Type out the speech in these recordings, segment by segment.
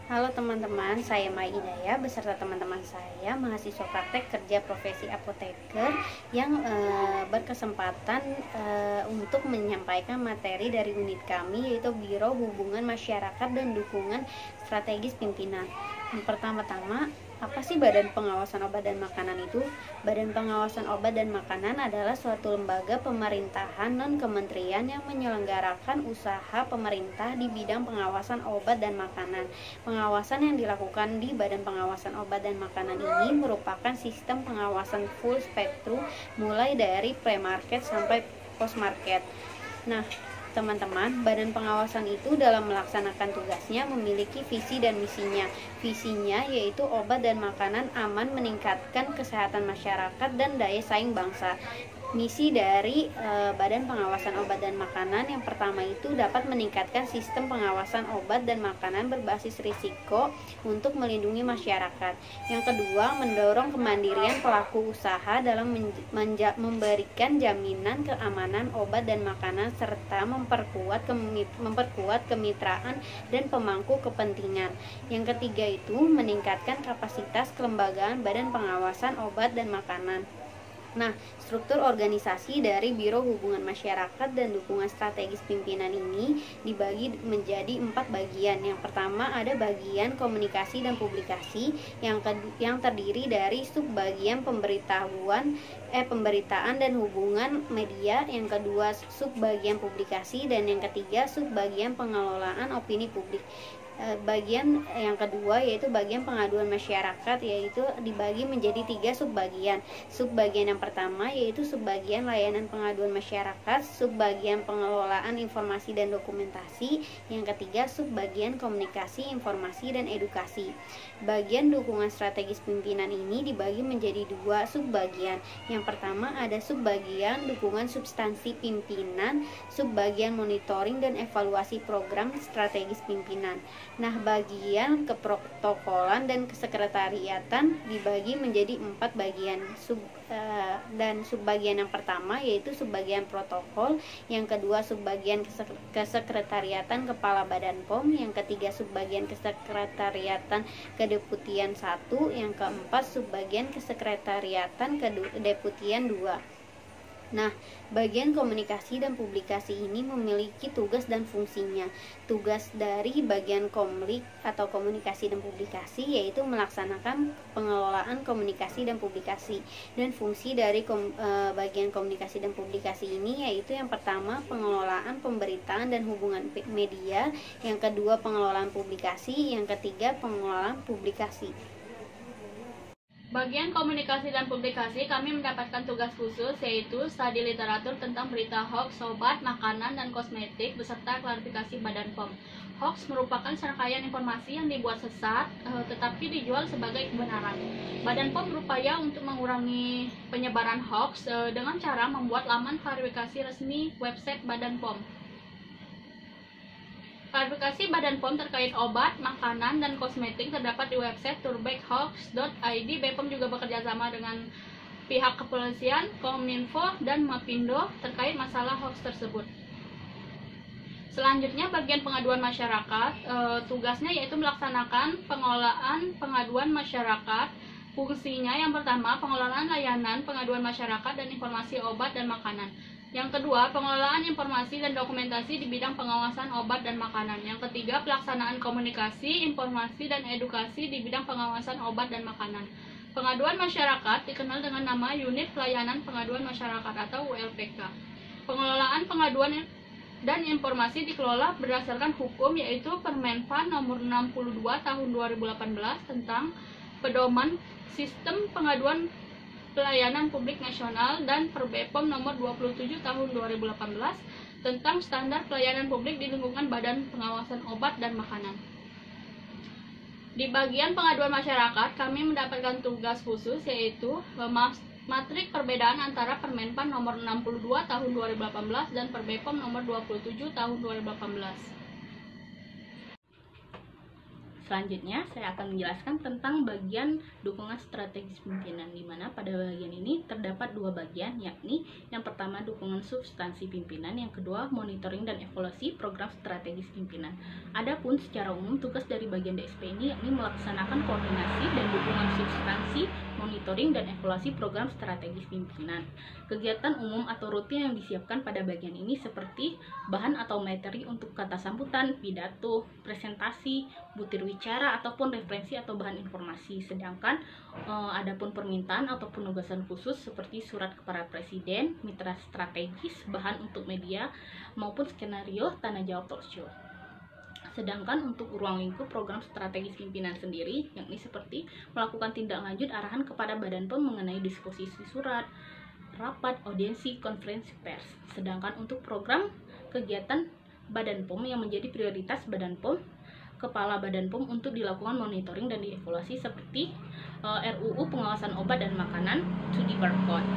Halo teman-teman, saya Mai Hidayah beserta teman-teman saya mahasiswa praktek kerja profesi apoteker yang berkesempatan untuk menyampaikan materi dari unit kami, yaitu Biro Hubungan Masyarakat dan Dukungan Strategis Pimpinan. Yang pertama-tama, apa sih Badan Pengawasan Obat dan Makanan itu? Badan Pengawasan Obat dan Makanan adalah suatu lembaga pemerintahan non-kementerian yang menyelenggarakan usaha pemerintah di bidang pengawasan obat dan makanan. Pengawasan yang dilakukan di Badan Pengawasan Obat dan Makanan ini merupakan sistem pengawasan full spektrum mulai dari pre-market sampai post-market. Nah, teman-teman, Badan Pengawasan itu dalam melaksanakan tugasnya memiliki visi dan misinya. Visinya yaitu obat dan makanan aman, meningkatkan kesehatan masyarakat dan daya saing bangsa. Misi dari Badan Pengawasan Obat dan Makanan yang pertama itu dapat meningkatkan sistem pengawasan obat dan makanan berbasis risiko untuk melindungi masyarakat. Yang kedua, mendorong kemandirian pelaku usaha dalam memberikan jaminan keamanan obat dan makanan serta memperkuat kemitraan dan pemangku kepentingan. Yang ketiga itu meningkatkan kapasitas kelembagaan Badan Pengawasan Obat dan Makanan. Nah, struktur organisasi dari Biro Hubungan Masyarakat dan Dukungan Strategis Pimpinan ini dibagi menjadi 4 bagian. Yang pertama ada bagian komunikasi dan publikasi yang terdiri dari subbagian pemberitaan dan hubungan media, yang kedua subbagian publikasi, dan yang ketiga subbagian pengelolaan opini publik. Bagian yang kedua yaitu bagian pengaduan masyarakat, yaitu dibagi menjadi 3 subbagian. Subbagian yang pertama yaitu subbagian layanan pengaduan masyarakat, subbagian pengelolaan informasi dan dokumentasi, yang ketiga subbagian komunikasi, informasi, dan edukasi. Bagian dukungan strategis pimpinan ini dibagi menjadi 2 subbagian. Yang pertama ada subbagian dukungan substansi pimpinan, subbagian monitoring dan evaluasi program strategis pimpinan. Nah, bagian keprotokolan dan kesekretariatan dibagi menjadi 4 bagian. Dan subbagian yang pertama yaitu subbagian protokol, yang kedua subbagian kesekretariatan Kepala Badan POM, yang ketiga subbagian kesekretariatan Kedeputian 1, yang keempat subbagian kesekretariatan Kedeputian 2. Nah, bagian komunikasi dan publikasi ini memiliki tugas dan fungsinya. Tugas dari bagian komlik atau komunikasi dan publikasi yaitu melaksanakan pengelolaan komunikasi dan publikasi. Dan fungsi dari bagian komunikasi dan publikasi ini yaitu yang pertama pengelolaan pemberitaan dan hubungan media, yang kedua pengelolaan publikasi, yang ketiga pengelolaan publikasi. Bagian komunikasi dan publikasi, kami mendapatkan tugas khusus yaitu studi literatur tentang berita hoax, obat, makanan, dan kosmetik beserta klarifikasi Badan POM. Hoax merupakan serangkaian informasi yang dibuat sesat tetapi dijual sebagai kebenaran. Badan POM berupaya untuk mengurangi penyebaran hoax dengan cara membuat laman klarifikasi resmi website Badan POM. Klarifikasi Badan POM terkait obat, makanan, dan kosmetik terdapat di website turbackhoax.id. BPOM juga bekerja sama dengan pihak kepolisian, Kominfo, dan Mapindo terkait masalah hoax tersebut. Selanjutnya, bagian pengaduan masyarakat, tugasnya yaitu melaksanakan pengelolaan pengaduan masyarakat. Fungsinya yang pertama, pengelolaan layanan pengaduan masyarakat dan informasi obat dan makanan. Yang kedua, pengelolaan informasi dan dokumentasi di bidang pengawasan obat dan makanan. Yang ketiga, pelaksanaan komunikasi, informasi, dan edukasi di bidang pengawasan obat dan makanan. Pengaduan masyarakat dikenal dengan nama Unit Pelayanan Pengaduan Masyarakat atau ULPK. Pengelolaan pengaduan dan informasi dikelola berdasarkan hukum yaitu Permenpan Nomor 62 Tahun 2018 tentang Pedoman Sistem Pengaduan Pelayanan Publik Nasional dan Perbepom Nomor 27 Tahun 2018 tentang Standar Pelayanan Publik di lingkungan Badan Pengawasan Obat dan Makanan. Di bagian pengaduan masyarakat, kami mendapatkan tugas khusus yaitu matrik perbedaan antara Permenpan Nomor 62 Tahun 2018 dan Perbepom Nomor 27 Tahun 2018. Selanjutnya, saya akan menjelaskan tentang bagian dukungan strategis pimpinan, di mana pada bagian ini terdapat dua bagian, yakni yang pertama dukungan substansi pimpinan, yang kedua monitoring dan evaluasi program strategis pimpinan. Adapun secara umum tugas dari bagian DSP ini yakni melaksanakan koordinasi dan dukungan substansi, monitoring dan evaluasi program strategis pimpinan. Kegiatan umum atau rutin yang disiapkan pada bagian ini seperti bahan atau materi untuk kata sambutan, pidato, presentasi, butir bicara ataupun referensi atau bahan informasi. Sedangkan adapun permintaan atau penugasan khusus seperti surat kepada presiden, mitra strategis, bahan untuk media maupun skenario tanya jawab talkshow. Sedangkan untuk ruang lingkup program strategis pimpinan sendiri, yakni seperti melakukan tindak lanjut arahan kepada Badan POM mengenai disposisi surat, rapat, audiensi, konferensi pers. Sedangkan untuk program kegiatan Badan POM yang menjadi prioritas Badan POM, Kepala Badan POM untuk dilakukan monitoring dan dievaluasi seperti RUU pengawasan obat dan makanan, studi barcode.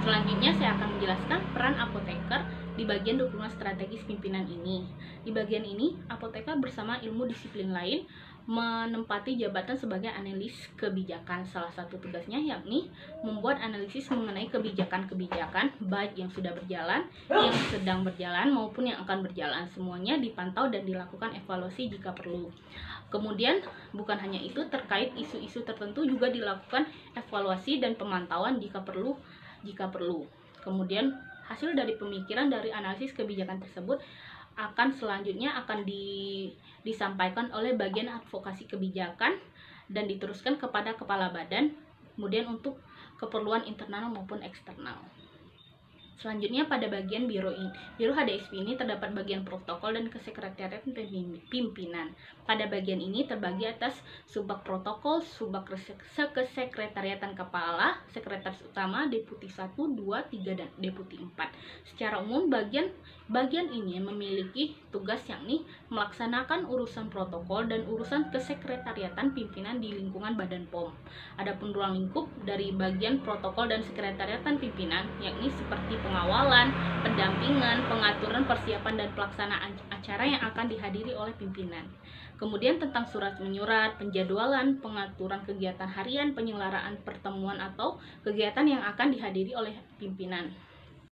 Selanjutnya saya akan menjelaskan peran apoteker di bagian dukungan strategis pimpinan ini. Di bagian ini, apoteker bersama ilmu disiplin lain menempati jabatan sebagai analis kebijakan. Salah satu tugasnya yakni membuat analisis mengenai kebijakan-kebijakan baik yang sudah berjalan, yang sedang berjalan maupun yang akan berjalan. Semuanya dipantau dan dilakukan evaluasi jika perlu. Kemudian bukan hanya itu, terkait isu-isu tertentu juga dilakukan evaluasi dan pemantauan jika perlu. Kemudian hasil dari pemikiran dari analisis kebijakan tersebut selanjutnya akan disampaikan oleh bagian advokasi kebijakan dan diteruskan kepada kepala badan, kemudian untuk keperluan internal maupun eksternal. Selanjutnya pada bagian Biro HDSP ini terdapat bagian protokol dan kesekretariatan pimpinan. Pada bagian ini terbagi atas subbak protokol, subbak kesekretariatan kepala, sekretaris utama, deputi 1, 2, 3 dan deputi 4. Secara umum bagian ini memiliki tugas yakni melaksanakan urusan protokol dan urusan kesekretariatan pimpinan di lingkungan Badan POM. Adapun ruang lingkup dari bagian protokol dan sekretariatan pimpinan yakni seperti pengawalan, pendampingan, pengaturan persiapan dan pelaksanaan acara yang akan dihadiri oleh pimpinan. Kemudian tentang surat menyurat, penjadwalan, pengaturan kegiatan harian, penyelenggaraan pertemuan atau kegiatan yang akan dihadiri oleh pimpinan.